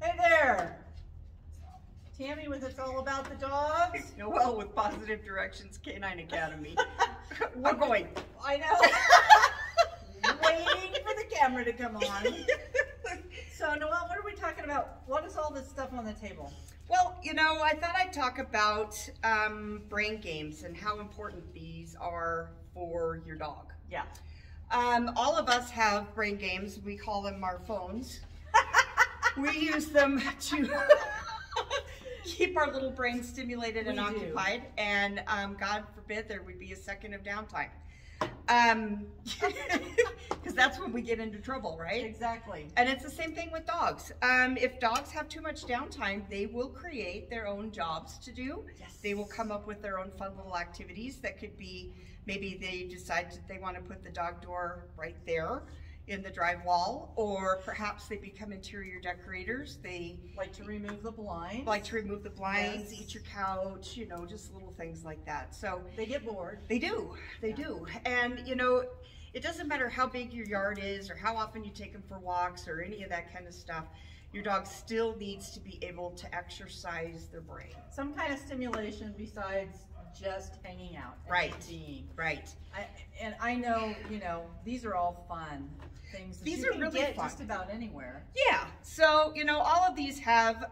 Hey there! Tammy with It's All About the Dogs. Noelle with Positive Directions Canine Academy. We're going. I know. Waiting for the camera to come on. So Noelle, what are we talking about? What is all this stuff on the table? Well, you know, I thought I'd talk about brain games and how important these are for your dog. Yeah. All of us have brain games. We call them our phones. We use them to keep our little brains stimulated and occupied. And God forbid there would be a second of downtime. Because that's when we get into trouble, right? Exactly. And it's the same thing with dogs. If dogs have too much downtime, they will create their own jobs to do. Yes. They will come up with their own fun little activities that could be, maybe they decide that they want to put the dog door right there in the drive wall, or perhaps they become interior decorators. They like to remove the blinds. Like to remove the blinds, Yes. eat your couch, you know, just little things like that. So they get bored. They do. They do. And, you know, it doesn't matter how big your yard is or how often you take them for walks or any of that kind of stuff. Your dog still needs to be able to exercise their brain. Some kind of stimulation besides just hanging out and Right. being. Right. I know, you know, these are all fun things that These you are can really get fun. just about anywhere. Yeah. So, you know, all of these have,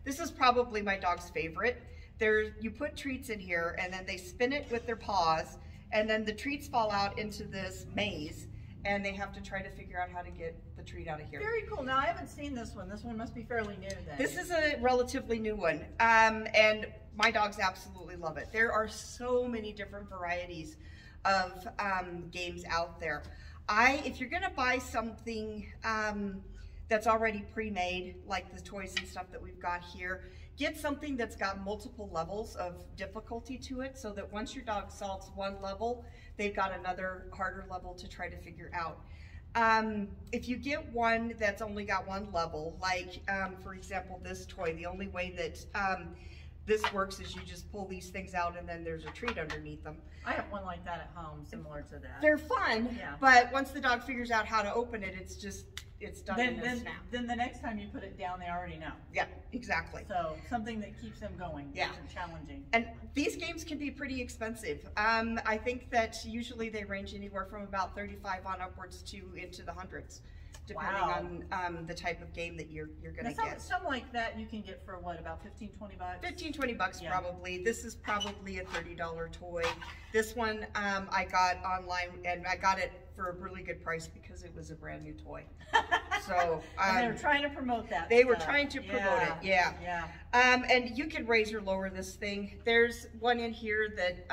this is probably my dog's favorite. You put treats in here and then they spin it with their paws and then the treats fall out into this maze and they have to try to figure out how to get the treat out of here. Very cool. Now, I haven't seen this one. This one must be fairly new then. This is a relatively new one, and my dogs absolutely love it. There are so many different varieties of games out there. If you're gonna buy something that's already pre-made, like the toys and stuff that we've got here, get something that's got multiple levels of difficulty to it, so that once your dog solves one level, they've got another harder level to try to figure out. If you get one that's only got one level, like for example this toy, the only way that this works is you just pull these things out and then there's a treat underneath them. I have one like that at home, similar to that. They're fun, yeah. But once the dog figures out how to open it, it's done in a snap. Then the next time you put it down, they already know. Yeah, exactly. So something that keeps them going, yeah, and challenging. And these games can be pretty expensive. I think that usually they range anywhere from about $35 on upwards to into the hundreds, depending on the type of game that you're going to get. Some like that you can get for what, about 15, 20 bucks? 15, 20 bucks, yeah. Probably. This is probably a $30 toy. This one I got online, and I got it for a really good price because it was a brand new toy. So and they were trying to promote that. They were trying to promote it, yeah. Yeah. And you can raise or lower this thing. There's one in here that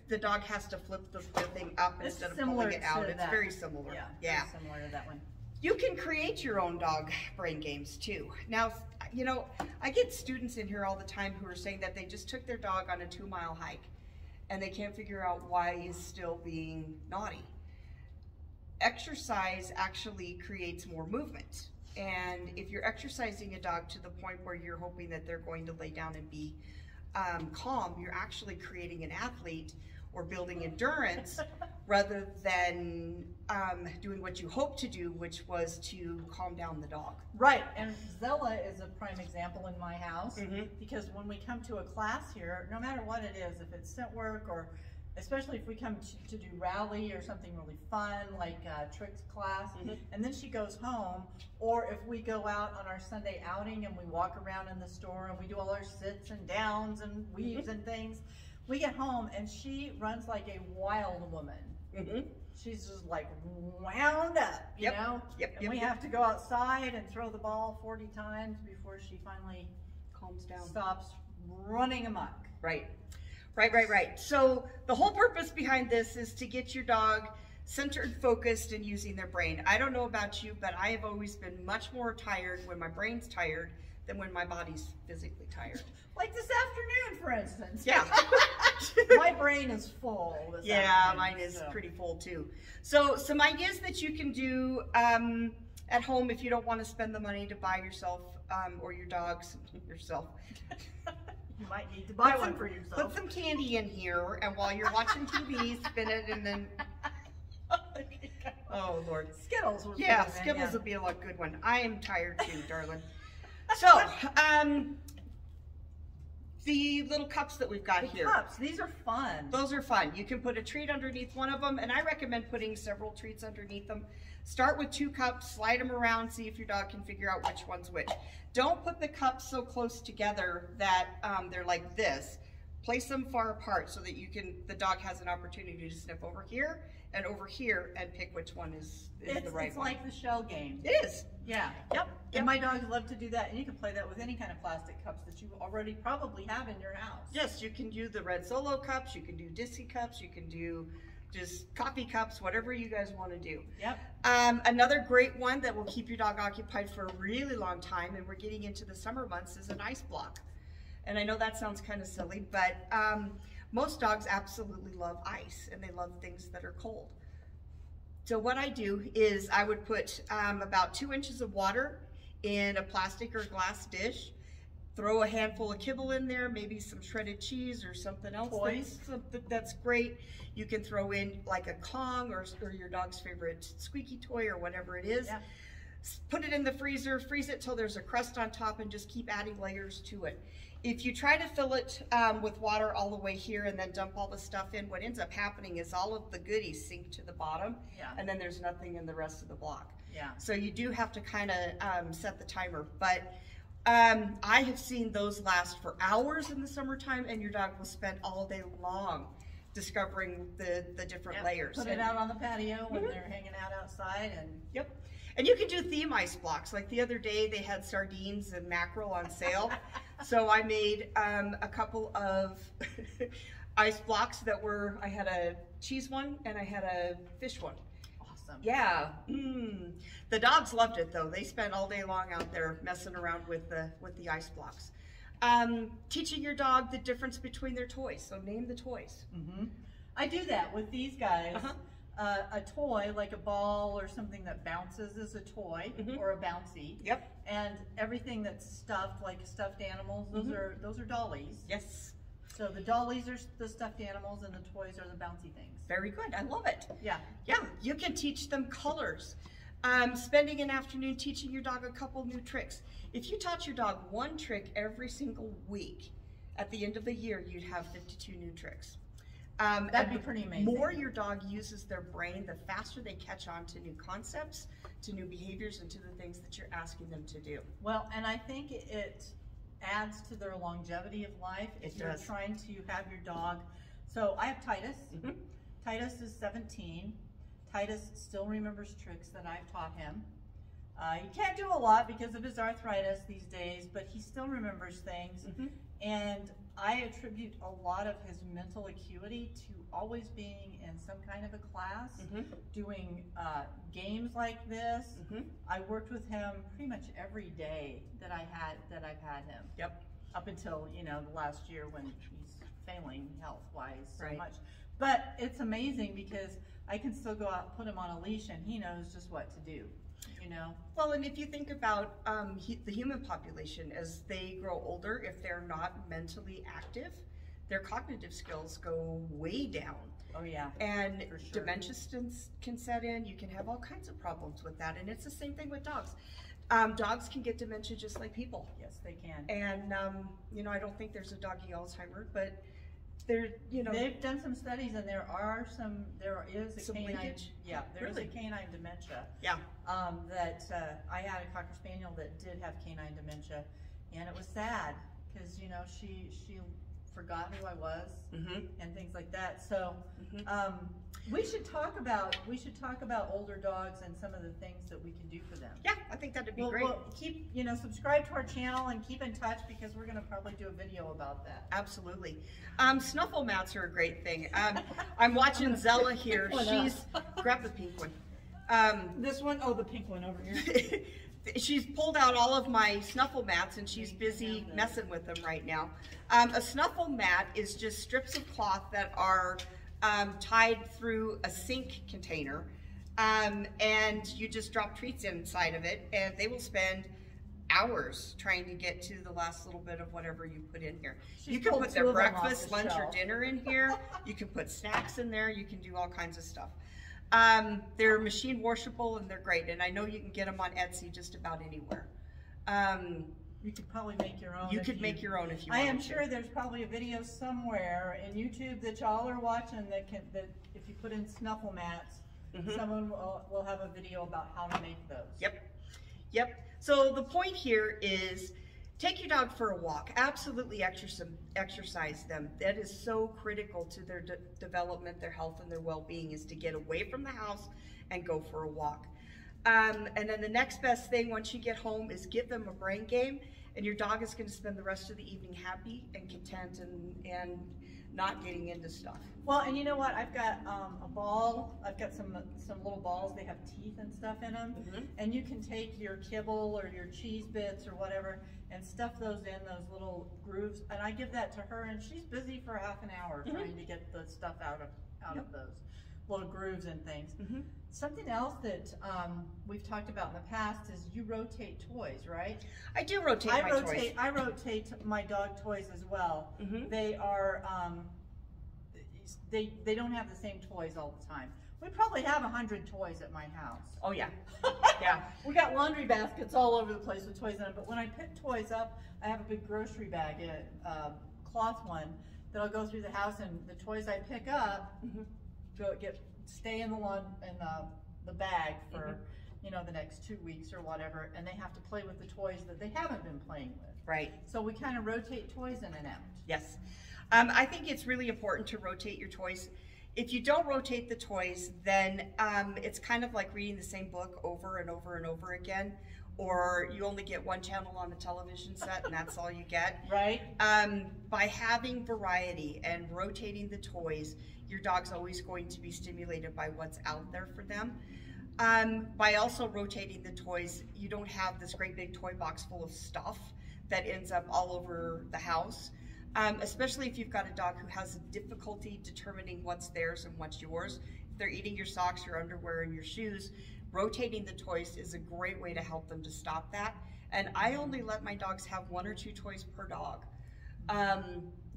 the dog has to flip the thing up instead of pulling it out. It's very similar. Yeah. Very similar to that one. You can create your own dog brain games too. Now, you know, I get students in here all the time who are saying that they just took their dog on a 2-mile hike and they can't figure out why he's still being naughty. Exercise actually creates more movement. And if you're exercising a dog to the point where you're hoping that they're going to lay down and be calm, you're actually creating an athlete or building endurance rather than doing what you hope to do, which was to calm down the dog. Right, and Zella is a prime example in my house, because when we come to a class here, no matter what it is, if it's scent work or especially if we come to do rally or something really fun like tricks class, and then she goes home, or if we go out on our Sunday outing and we walk around in the store and we do all our sits and downs and weaves and things, we get home and she runs like a wild woman. She's just like wound up, you know? And we have to go outside and throw the ball 40 times before she finally calms down, stops running amok. Right. Right. So the whole purpose behind this is to get your dog centered, focused, and using their brain. I don't know about you, but I have always been much more tired when my brain's tired than when my body's physically tired. Like this afternoon, for instance. Yeah. My brain is full. Yeah, mine is pretty full too. So some ideas that you can do at home if you don't want to spend the money to buy yourself or your dogs yourself. You might need to buy one for yourself. Put some candy in here, and while you're watching TV, spin it, and then Oh, Lord. Skittles was Yeah, good, man, Skittles yeah. would be a good one. I am tired too, darling. So, the little cups that we've got The here. cups, these are fun. Those are fun. You can put a treat underneath one of them, and I recommend putting several treats underneath them. Start with 2 cups, slide them around, see if your dog can figure out which one's which. Don't put the cups so close together that they're like this. Place them far apart so that the dog has an opportunity to sniff over here and pick which one is the right one. It's like the shell game. It is. Yeah. Yep. And my dogs love to do that, and you can play that with any kind of plastic cups that you already probably have in your house. Yes, you can do the red Solo cups, you can do Disney cups, you can do just coffee cups, whatever you guys want to do. Yep. Another great one that will keep your dog occupied for a really long time, and we're getting into the summer months, is an ice block. And I know that sounds kind of silly, but most dogs absolutely love ice, and they love things that are cold. So what I do is I would put about 2 inches of water in a plastic or glass dish, throw a handful of kibble in there, maybe some shredded cheese or something else. Toys. That's great. You can throw in like a Kong or your dog's favorite squeaky toy or whatever it is. Yeah. Put it in the freezer, freeze it till there's a crust on top, and just keep adding layers to it. If you try to fill it with water all the way here and then dump all the stuff in, what ends up happening is all of the goodies sink to the bottom, and then there's nothing in the rest of the block. Yeah. So you do have to kind of set the timer. But I have seen those last for hours in the summertime, and your dog will spend all day long discovering the different layers. Put it out on the patio when they're hanging out outside. And Yep. And you can do theme ice blocks. Like the other day, they had sardines and mackerel on sale. So I made a couple of ice blocks that were, I had a cheese one and I had a fish one. awesome. Yeah. The dogs loved it though. They spent all day long out there messing around with the ice blocks. Teaching your dog the difference between their toys. So name the toys. I do that with these guys. A toy like a ball or something that bounces is a toy or a bouncy. Yep. And everything that's stuffed, like stuffed animals, those are dollies. Yes. So the dollies are the stuffed animals and the toys are the bouncy things. Very good. I love it. Yeah. Yeah. You can teach them colors. Spending an afternoon teaching your dog a couple new tricks. If you taught your dog one trick every single week, at the end of the year, you'd have 52 new tricks. That'd be pretty amazing. The more your dog uses their brain, the faster they catch on to new concepts, to new behaviors, and to the things that you're asking them to do. Well, and I think it adds to their longevity of life. If you're trying to have your dog, so I have Titus. Titus is 17. Titus still remembers tricks that I've taught him. He can't do a lot because of his arthritis these days, but he still remembers things. And I attribute a lot of his mental acuity to always being in some kind of a class, doing games like this. I worked with him pretty much every day that I've had him. Yep. Up until, the last year when he's failing health-wise so Right. much. But it's amazing because I can still go out and put him on a leash and he knows just what to do, Well, and if you think about the human population, as they grow older, if they're not mentally active, their cognitive skills go way down. Oh yeah. And for sure. dementia can set in. You can have all kinds of problems with that. And it's the same thing with dogs. Dogs can get dementia just like people. Yes, they can. And, I don't think there's a doggy Alzheimer, but they've done some studies and there is a some canine, linkage? yeah, there is Really? a canine dementia. Yeah. That I had a Cocker Spaniel that did have canine dementia, and it was sad because she forgot who I was and things like that. So we should talk about older dogs and some of the things that we can do for them. Yeah, I think that'd be great. We'll keep subscribe to our channel and keep in touch because we're going to probably do a video about that. Absolutely. Snuffle mats are a great thing. I'm watching Zella here. She's grab the pink one. This one, oh, the pink one over here. She's pulled out all of my snuffle mats and she's busy messing with them right now. A snuffle mat is just strips of cloth that are tied through a sink container, and you just drop treats inside of it, and they will spend hours trying to get to the last little bit of whatever you put in here. You can put their breakfast, lunch, or dinner in here. You can put snacks in there. You can do all kinds of stuff. They're machine washable and they're great. And I know you can get them on Etsy just about anywhere. You could probably make your own. You could make your own if you want. I am sure there's probably a video somewhere in YouTube that y'all are watching that if you put in snuffle mats, someone will have a video about how to make those. Yep. So the point here is take your dog for a walk. Absolutely exercise them. That is so critical to their development, their health, and their well-being, is to get away from the house and go for a walk. And then the next best thing once you get home is give them a brain game, and your dog is going to spend the rest of the evening happy and content and not getting into stuff. Well, and you know what? I've got a ball. I've got some little balls. They have teeth and stuff in them, and you can take your kibble or your cheese bits or whatever and stuff those in those little grooves. And I give that to her, and she's busy for half an hour trying to get the stuff out of those little grooves and things. Something else that we've talked about in the past is you rotate toys, right? I do rotate my toys. I rotate my dog toys as well. They are, they don't have the same toys all the time. We probably have 100 toys at my house. Oh yeah, yeah. We got laundry baskets all over the place with toys in them, but when I pick toys up, I have a big grocery bag, a cloth one, that I'll go through the house, and the toys I pick up stay in the bag for the next 2 weeks or whatever, and they have to play with the toys that they haven't been playing with. Right. So we kind of rotate toys in and out. Yes. I think it's really important to rotate your toys. If you don't rotate the toys, then it's kind of like reading the same book over and over and over again, or you only get one channel on the television set and that's all you get. Right. By having variety and rotating the toys, your dog's always going to be stimulated by what's out there for them. By also rotating the toys, you don't have this great big toy box full of stuff that ends up all over the house. Especially if you've got a dog who has difficulty determining what's theirs and what's yours. If they're eating your socks, your underwear, and your shoes, rotating the toys is a great way to help them to stop that. And I only let my dogs have 1 or 2 toys per dog.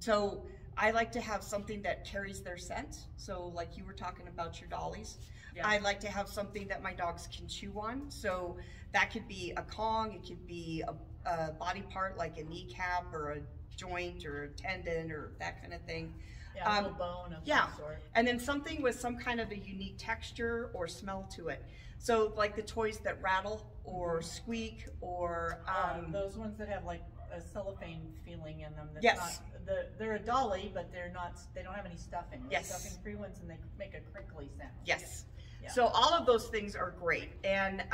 So I like to have something that carries their scent. So like you were talking about your dollies. Yeah. I like to have something that my dogs can chew on. So that could be a Kong, it could be a body part like a kneecap or a joint or a tendon or that kind of thing. Yeah, a little bone of some sort. And then something with some kind of a unique texture or smell to it. So like the toys that rattle or squeak or... those ones that have like a cellophane feeling in them. That's yes. They're a dolly, but they don't have any stuffing. They're yes. stuffing free ones, and they make a crinkly sound. Yes. Yeah. So all of those things are great. And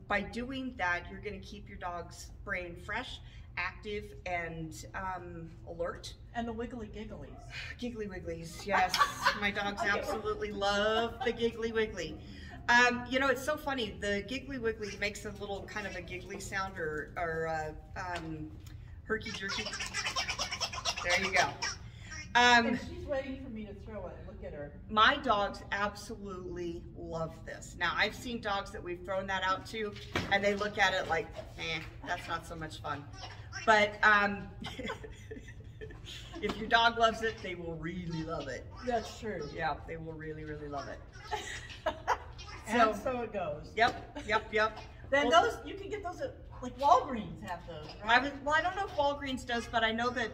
by doing that, you're going to keep your dog's brain fresh, active, and alert. And the wiggly gigglies. Giggly wigglies, yes. My dogs absolutely love the giggly wiggly. You know, it's so funny. The giggly wiggly makes a little kind of a giggly sound or herky jerky. There you go. And she's waiting for me to throw it. Look at her. My dogs absolutely love this. Now, I've seen dogs that we've thrown that out to, and they look at it like, that's not so much fun. But if your dog loves it, they will really love it. That's true. Yeah, they will really, really love it. And so it goes. Yep. Then those, you can get those at, like Walgreens have those, right? Well, I don't know if Walgreens does, but I know that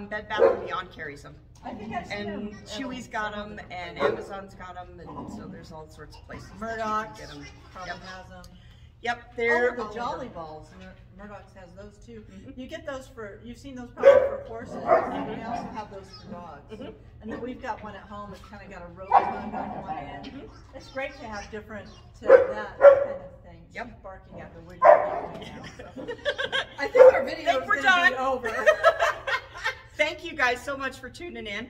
Bed Bath & Beyond carries them. I think I've seen them. And Chewy's got them, and Amazon's got them, and so there's all sorts of places Murdoch's that you can get them. probably has them. Yep, they're the Jolly Balls. Murdoch's has those too. You get those you've seen those probably for horses. And we also have those for dogs. And then we've got one at home that's kind of got a rope tongue on one end. It's great to have different that kind of thing. Yep. She's barking at the wiggly now. So. I think our video is going to be over. Thank you guys so much for tuning in.